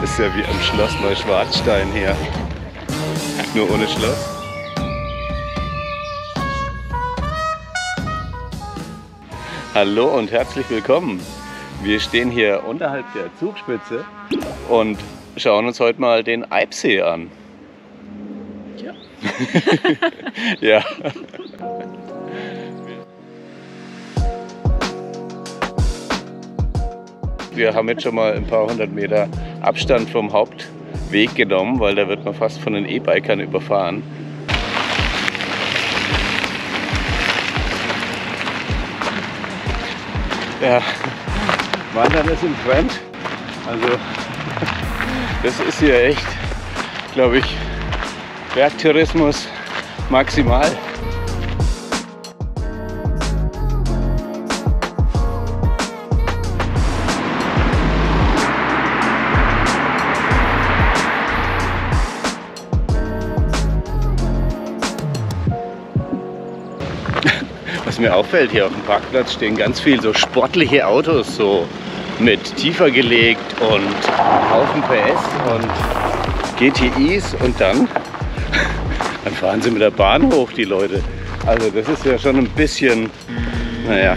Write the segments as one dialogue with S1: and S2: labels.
S1: Ist ja wie am Schloss Neuschwanstein hier. Nur ohne Schloss. Hallo und herzlich willkommen. Wir stehen hier unterhalb der Zugspitze und schauen uns heute mal den Eibsee an.
S2: Ja.
S1: Ja. Wir haben jetzt schon mal ein paar hundert Meter Abstand vom Hauptweg genommen, weil da wird man fast von den E-Bikern überfahren. Ja, Wandern ist im Trend. Also das ist hier echt, glaube ich, Bergtourismus maximal. Was mir auffällt, hier auf dem Parkplatz stehen ganz viele so sportliche Autos, so mit tiefer gelegt und Haufen PS und GTIs und dann fahren sie mit der Bahn hoch, die Leute. Also das ist ja schon ein bisschen, naja,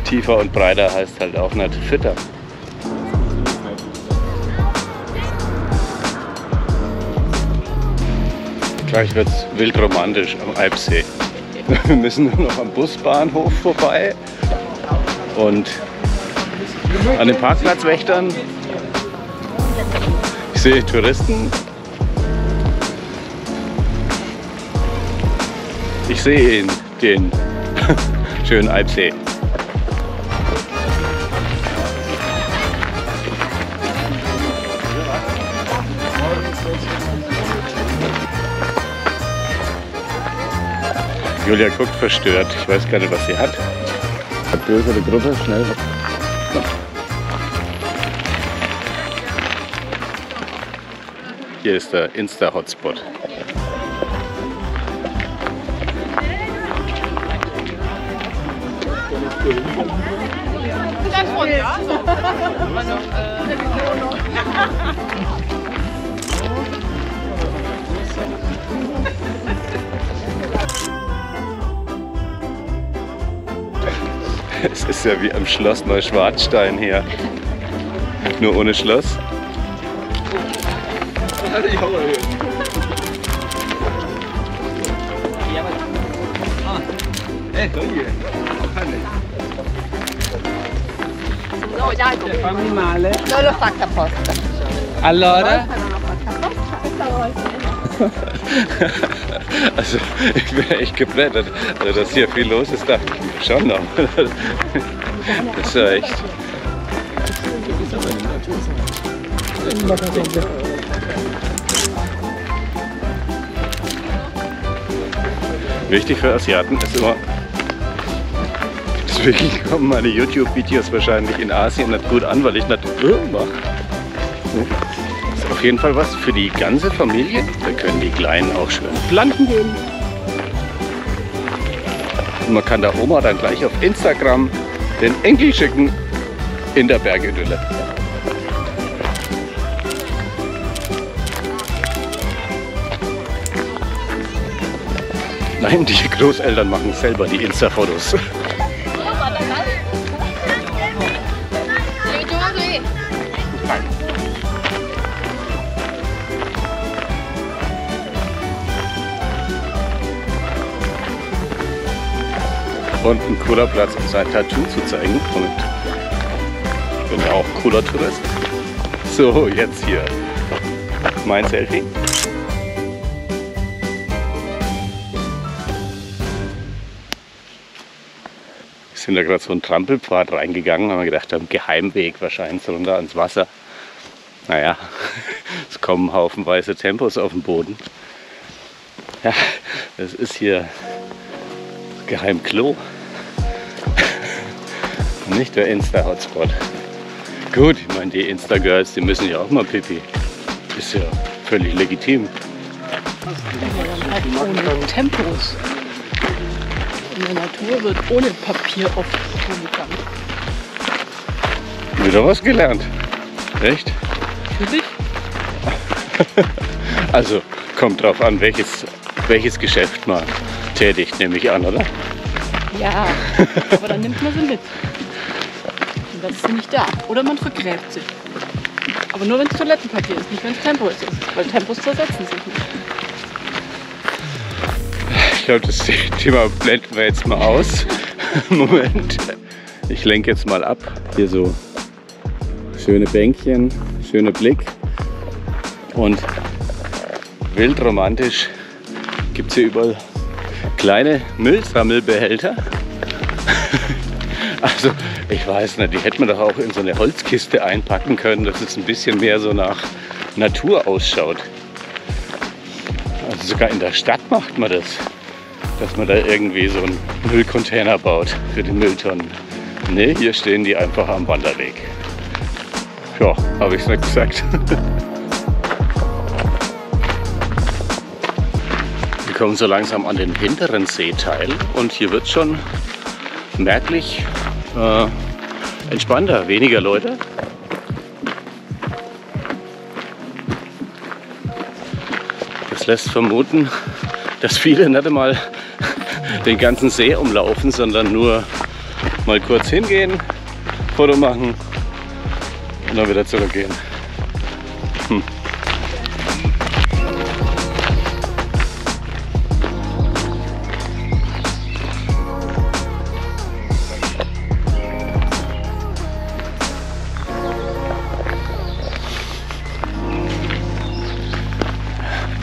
S1: tiefer und breiter heißt halt auch nicht fitter. Gleich wird es wild romantisch am Eibsee. Wir müssen nur noch am Busbahnhof vorbei und an den Parkplatzwächtern. Ich sehe Touristen. Ich sehe ihn, den schönen Eibsee. Julia guckt verstört. Ich weiß gar nicht, was sie hat. Größere Gruppe, schnell. Hier ist der Insta-Hotspot. Es ist ja wie am Schloss Neuschwanstein hier. Nur ohne Schloss.
S3: Non l'ho fatta apposta.
S1: Allora? Also ich bin echt geblättert. Also dass hier viel los ist, dachte ich mir schon noch. Das ist ja echt. Wichtig für Asiaten ist immer, deswegen kommen meine YouTube-Videos wahrscheinlich in Asien nicht gut an, weil ich nicht mache. Das ist auf jeden Fall was für die ganze Familie. Da können die Kleinen auch schön planten gehen. Und man kann der Oma dann gleich auf Instagram den Enkel schicken in der Bergidylle. Nein, die Großeltern machen selber die Insta-Fotos. Und ein cooler Platz, um sein Tattoo zu zeigen. Und ich bin ja auch ein cooler Tourist. So, jetzt hier mein Selfie. Wir sind da gerade so einen Trampelpfad reingegangen, haben wir gedacht, wir haben einen Geheimweg wahrscheinlich runter ans Wasser. Naja, es kommen haufenweise Tempos auf den Boden. Ja, das ist hier Geheimklo. Nicht der Insta-Hotspot. Gut, ich meine, die Insta-Girls, die müssen ja auch mal pipi. Ist ja völlig legitim.
S2: Ohne Tempos. In der Natur wird ohne Papier oft umgegangen.
S1: Wieder was gelernt. Echt?
S2: Natürlich.
S1: Also kommt drauf an, welches Geschäft man tätigt, nehme ich an, oder?
S2: Ja, aber dann nimmt man sie mit. Und dann ist sie nicht da. Oder man vergräbt sie. Aber nur wenn es Toilettenpapier ist, nicht wenn es Tempo ist. Weil Tempos zersetzen sich nicht.
S1: Ich glaube, das Thema blenden wir jetzt mal aus. Moment. Ich lenke jetzt mal ab. Hier so schöne Bänkchen, schöner Blick. Und wild romantisch gibt es hier überall kleine Müllsammelbehälter. Also ich weiß nicht, die hätte man doch auch in so eine Holzkiste einpacken können, dass es ein bisschen mehr so nach Natur ausschaut. Also sogar in der Stadt macht man das, dass man da irgendwie so einen Müllcontainer baut für die Mülltonnen. Ne, hier stehen die einfach am Wanderweg. Ja, habe ich es nicht gesagt. Wir kommen so langsam an den hinteren Seeteil und hier wird schon merklich entspannter, weniger Leute. Das lässt vermuten, dass viele nicht einmal den ganzen See umlaufen, sondern nur mal kurz hingehen, Foto machen und dann wieder zurückgehen.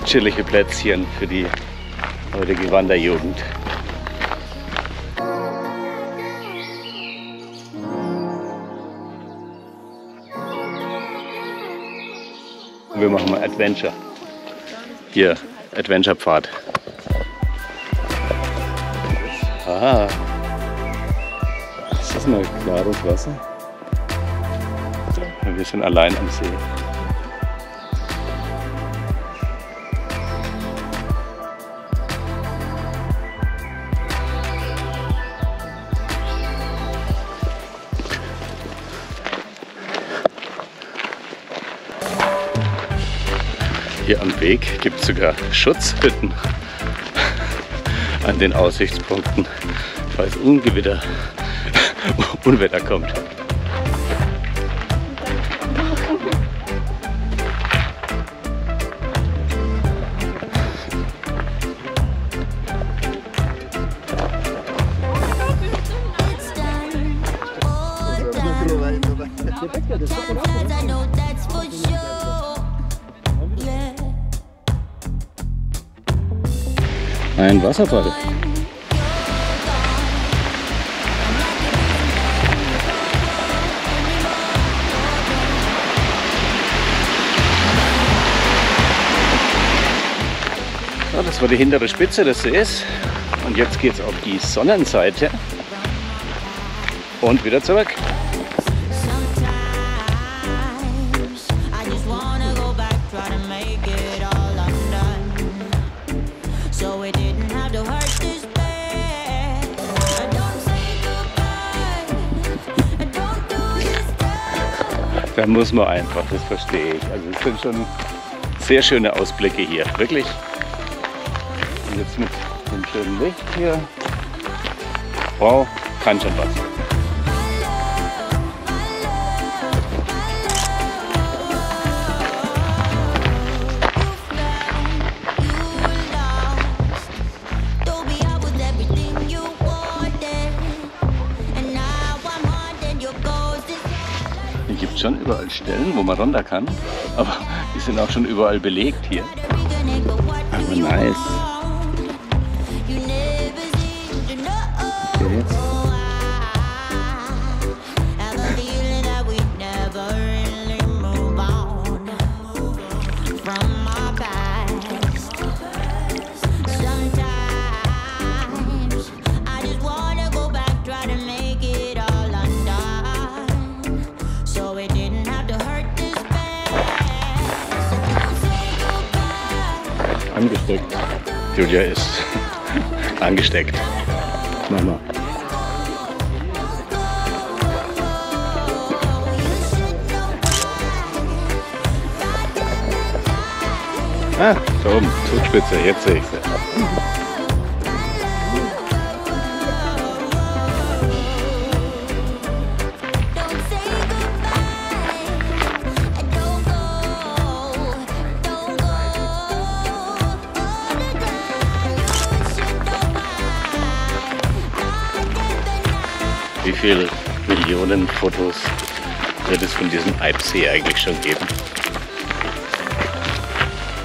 S1: Chillige Plätzchen für die heutige Wanderjugend. Wir machen mal Adventure. Hier, Adventure-Pfad. Ah, ist das mal klares Wasser? Wir sind allein am See. Hier am Weg gibt es sogar Schutzhütten an den Aussichtspunkten, falls Unwetter kommt. Ein Wasserfall. So, das war die hintere Spitze des Sees. Und jetzt geht es auf die Sonnenseite und wieder zurück. Da muss man einfach, das verstehe ich. Also es sind schon sehr schöne Ausblicke hier, wirklich. Und jetzt mit dem schönen Licht hier. Wow, kann schon was. Hier gibt es schon überall Stellen, wo man runter kann, aber die sind auch schon überall belegt hier. Aber nice. Okay. Angesteckt. Julia ist angesteckt. Mama. Ah, da oben, Zugspitze, jetzt sehe ich sie. Wie viele Millionen Fotos wird es von diesem Eibsee eigentlich schon geben?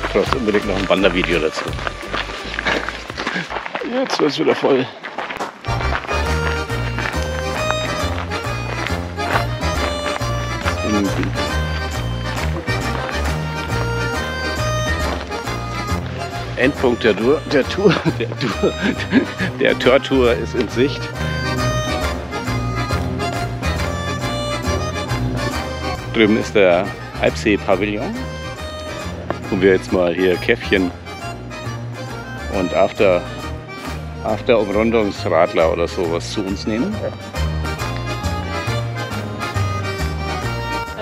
S1: Ich brauche unbedingt noch ein Wandervideo dazu. Jetzt wird es wieder voll. Endpunkt der Tortour ist in Sicht. Drüben ist der Eibsee-Pavillon, wo wir jetzt mal hier Käffchen und After-Umrundungsradler oder sowas zu uns nehmen.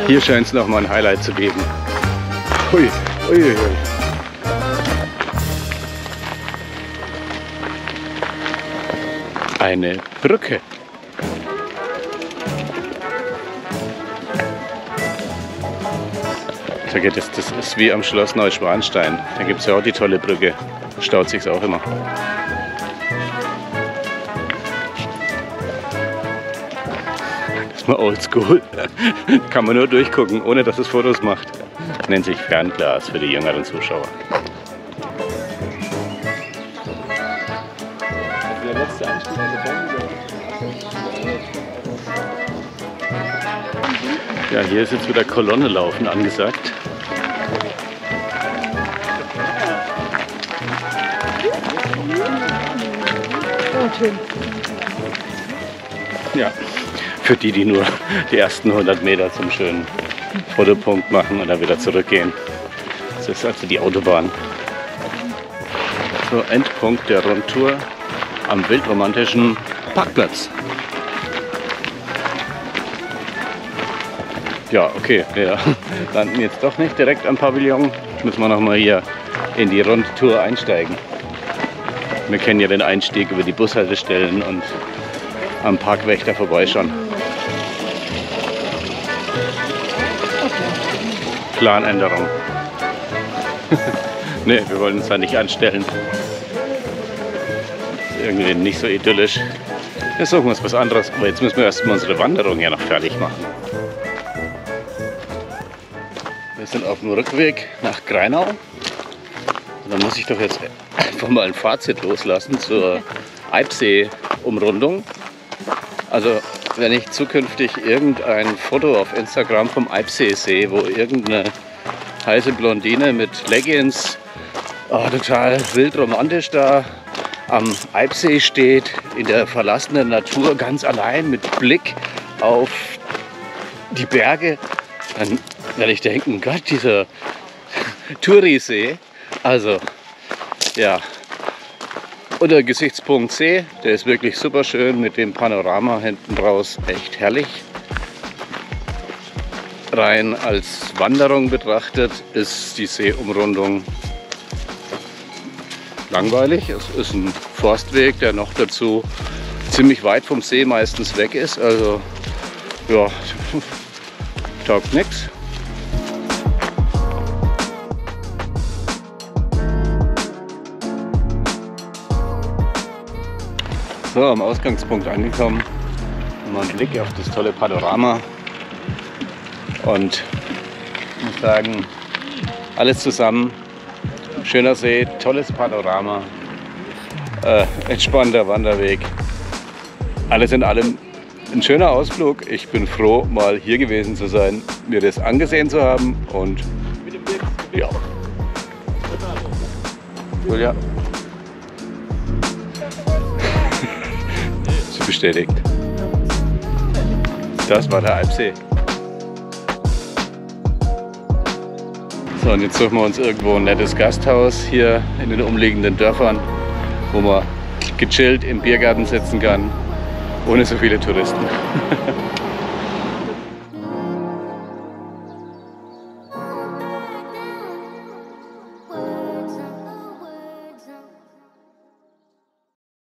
S1: Hier scheint es nochmal ein Highlight zu geben. Hui, ui, ui. Eine Brücke. Das ist wie am Schloss Neuschwanstein. Da gibt es ja auch die tolle Brücke. Da staut sich's auch immer. Das ist mal oldschool. Kann man nur durchgucken, ohne dass es Fotos macht. Nennt sich Fernglas für die jüngeren Zuschauer. Ja, hier ist jetzt wieder Kolonne laufen angesagt. Ja, für die, die nur die ersten 100 Meter zum schönen Fotopunkt machen und dann wieder zurückgehen. Das ist also die Autobahn. So, Endpunkt der Rundtour am wildromantischen Parkplatz. Ja, okay, wir landen jetzt doch nicht direkt am Pavillon. Jetzt müssen wir noch mal hier in die Rundtour einsteigen. Wir kennen ja den Einstieg über die Bushaltestellen und am Parkwächter vorbeischauen. Planänderung. Ne, wir wollen uns da nicht anstellen. Das ist irgendwie nicht so idyllisch. Jetzt suchen wir uns was anderes. Aber jetzt müssen wir erstmal unsere Wanderung ja noch fertig machen. Wir sind auf dem Rückweg nach Greinau. Und da muss ich doch jetzt einfach mal ein Fazit loslassen zur Eibsee-Umrundung. Also wenn ich zukünftig irgendein Foto auf Instagram vom Eibsee sehe, wo irgendeine heiße Blondine mit Leggings total wild romantisch da am Eibsee steht, in der verlassenen Natur, ganz allein mit Blick auf die Berge, dann werde ich denken, Gott, dieser Tourisee. Also, ja. Und der Gesichtspunkt C, der ist wirklich super schön mit dem Panorama hinten raus, echt herrlich. Rein als Wanderung betrachtet ist die Seeumrundung langweilig. Es ist ein Forstweg, der noch dazu ziemlich weit vom See meistens weg ist. Also, ja, taugt nichts. So, am Ausgangspunkt angekommen. Mal einen Blick auf das tolle Panorama. Und ich muss sagen, alles zusammen. Schöner See, tolles Panorama, entspannter Wanderweg. Alles in allem ein schöner Ausflug. Ich bin froh, mal hier gewesen zu sein, mir das angesehen zu haben. Und ja. Julia. Sie bestätigt. Das war der Eibsee. So, und jetzt suchen wir uns irgendwo ein nettes Gasthaus hier in den umliegenden Dörfern, wo man gechillt im Biergarten sitzen kann, ohne so viele Touristen.